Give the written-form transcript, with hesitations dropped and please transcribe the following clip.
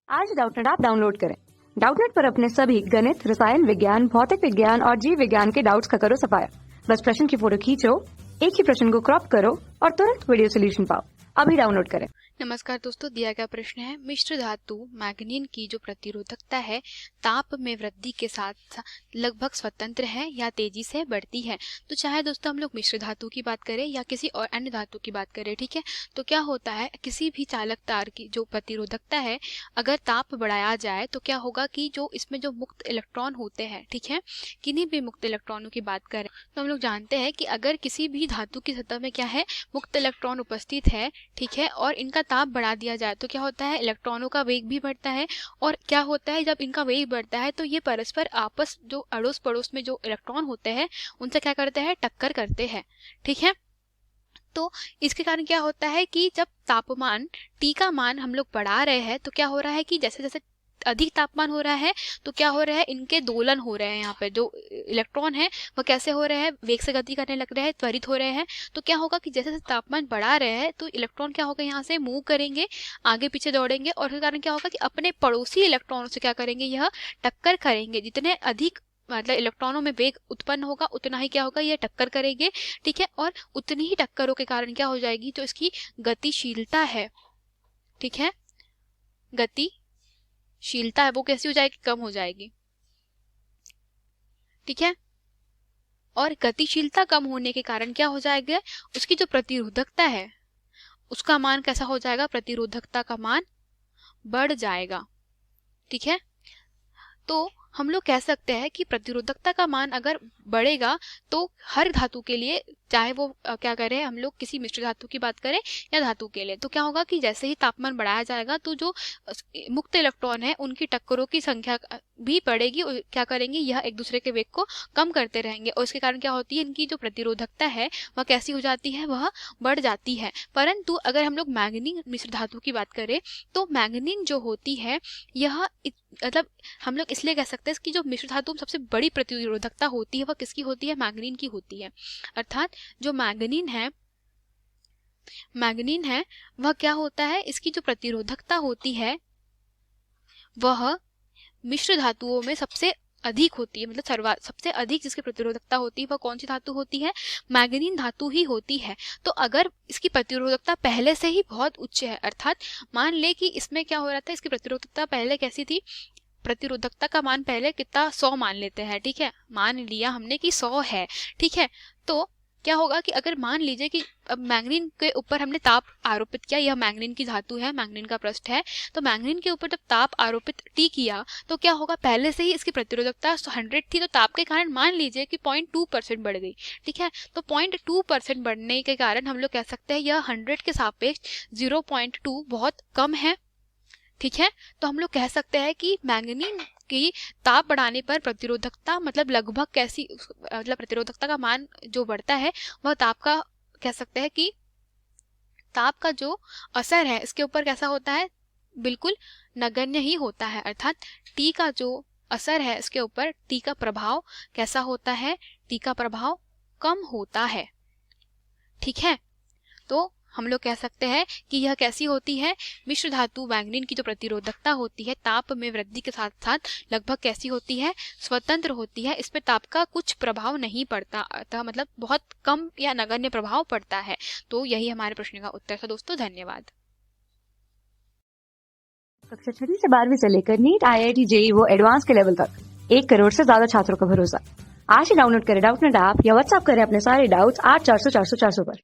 आज Doubtnut app download करें। Doubtnut पर अपने सभी गणित, रसायन विज्ञान, भौतिक विज्ञान और जीव विज्ञान के डाउट्स का करो सफाया। बस प्रश्न की फोटो खींचो, एक ही प्रश्न को क्रॉप करो और तुरंत वीडियो सोल्यूशन पाओ। अभी डाउनलोड करें। नमस्कार दोस्तों, दिया गया प्रश्न है मिश्र धातु मैग्नीन की जो प्रतिरोधकता है ताप में वृद्धि के साथ लगभग स्वतंत्र है या तेजी से बढ़ती है। तो चाहे दोस्तों हम लोग मिश्र धातु की बात करें या किसी और अन्य धातु की बात करें, ठीक है, तो क्या होता है किसी भी चालक तार की जो प्रतिरोधकता है अगर ताप बढ़ाया जाए तो क्या होगा कि जो इसमें जो मुक्त इलेक्ट्रॉन होते हैं, ठीक है, किन्हीं भी मुक्त इलेक्ट्रॉनों की बात करें तो हम लोग जानते हैं कि अगर किसी भी धातु की सतह में क्या है मुक्त इलेक्ट्रॉन उपस्थित है, ठीक है, और इनका ताप बढ़ा दिया जाए तो क्या होता है इलेक्ट्रॉनों का वेग भी बढ़ता है। और क्या होता है जब इनका वेग बढ़ता है तो ये परस्पर आपस जो अड़ोस पड़ोस में जो इलेक्ट्रॉन होते हैं उनसे क्या करते हैं, टक्कर करते हैं, ठीक है। तो इसके कारण क्या होता है कि जब तापमान T का मान हम लोग बढ़ा रहे हैं तो क्या हो रहा है कि जैसे जैसे अधिक तापमान हो रहा है तो क्या हो रहा है, इनके दोलन हो रहे हैं। यहाँ पे जो इलेक्ट्रॉन है वह कैसे हो रहे हैं, वेग से गति करने लग रहे हैं, त्वरित हो रहे हैं। तो क्या होगा कि जैसे जैसे तापमान बढ़ा रहे हैं तो इलेक्ट्रॉन क्या होगा, यहाँ से मूव करेंगे, आगे पीछे दौड़ेंगे और उसके कारण क्या होगा कि अपने पड़ोसी इलेक्ट्रॉनों से क्या करेंगे, यह टक्कर करेंगे। जितने अधिक मतलब इलेक्ट्रॉनों में वेग उत्पन्न होगा उतना ही क्या होगा, ये टक्कर करेंगे, ठीक है, और उतनी ही टक्करों के कारण क्या हो जाएगी, जो इसकी गतिशीलता है, ठीक है, गतिशीलता है वो कैसी हो जाएगी, कम हो जाएगी, ठीक है। और गतिशीलता कम होने के कारण क्या हो जाएगा, उसकी जो प्रतिरोधकता है उसका मान कैसा हो जाएगा, प्रतिरोधकता का मान बढ़ जाएगा, ठीक है। तो हम लोग कह सकते हैं कि प्रतिरोधकता का मान अगर बढ़ेगा तो हर धातु के लिए, चाहे वो क्या करें हम लोग किसी मिश्र धातु की बात करें या धातु के लिए, तो क्या होगा कि जैसे ही तापमान बढ़ाया जाएगा तो जो मुक्त इलेक्ट्रॉन है उनकी टक्करों की संख्या भी बढ़ेगी और क्या करेंगे, यह एक दूसरे के वेग को कम करते रहेंगे और इसके कारण क्या होती है, इनकी जो प्रतिरोधकता है वह कैसी हो जाती है, वह बढ़ जाती है। परंतु अगर हम लोग मैग्नीन मिश्र धातु की बात करें तो मैग्नीन जो होती है यह मतलब हम लोग इसलिए कह सकते हैं कि जो मिश्र धातु में सबसे बड़ी प्रतिरोधकता होती है वह किसकी होती है, मैग्नीन की होती है। अर्थात जो मैग्नीन है वह क्या होता है, इसकी जो प्रतिरोधकता होती है वह मिश्र धातुओं में सबसे अधिक होती है। मतलब सबसे अधिक जिसकी प्रतिरोधकता होती है वह कौन सी धातु होती है, मैग्नीन धातु ही होती है। तो अगर इसकी प्रतिरोधकता पहले से ही बहुत उच्च है, अर्थात मान ले कि इसमें क्या हो रहा था, इसकी प्रतिरोधकता पहले कैसी थी, प्रतिरोधकता का मान पहले कितना 100 मान लेते हैं, ठीक है, मान लिया हमने कि 100 है, ठीक है। तो क्या होगा कि अगर मान लीजिए कि अब मैग्नीन के ऊपर हमने ताप आरोपित किया, यह मैग्नीन की धातु है, मैग्नीन का पृष्ठ है, तो मैग्नीन के ऊपर जब ताप आरोपित T किया तो क्या होगा, पहले से ही इसकी प्रतिरोधकता 100 थी तो ताप के कारण मान लीजिए कि 0.2% बढ़ गई, ठीक है। तो 0.2% बढ़ने के कारण हम लोग कह सकते हैं यह 100 के सापेक्ष 0.2 बहुत कम है, ठीक है। तो हम लोग कह सकते हैं कि मैग्नीन की ताप बढ़ाने पर प्रतिरोधकता मतलब लगभग कैसी, मतलब प्रतिरोधकता का मान जो बढ़ता है वह ताप का, कह सकते हैं कि ताप का जो असर है इसके ऊपर कैसा होता है, बिल्कुल नगण्य ही होता है। अर्थात T का जो असर है इसके ऊपर, T का प्रभाव कैसा होता है, T का प्रभाव कम होता है, ठीक है। तो हम लोग कह सकते हैं कि यह कैसी होती है, मिश्र धातु मैग्नीन की जो प्रतिरोधकता होती है ताप में वृद्धि के साथ साथ लगभग कैसी होती है, स्वतंत्र होती है। इस पे ताप का कुछ प्रभाव नहीं पड़ता, अतः मतलब बहुत कम या नगण्य प्रभाव पड़ता है। तो यही हमारे प्रश्न का उत्तर था दोस्तों, धन्यवाद। कक्षा 6 से 12वीं से लेकर नीट, IIT, JEE वो एडवांस के लेवल तक 1 करोड़ से ज्यादा छात्रों का भरोसा। आज ही डाउनलोड करें डाउटनेट ऐप या व्हाट्सएप करें अपने सारे डाउट्स 8400 400 400 पर।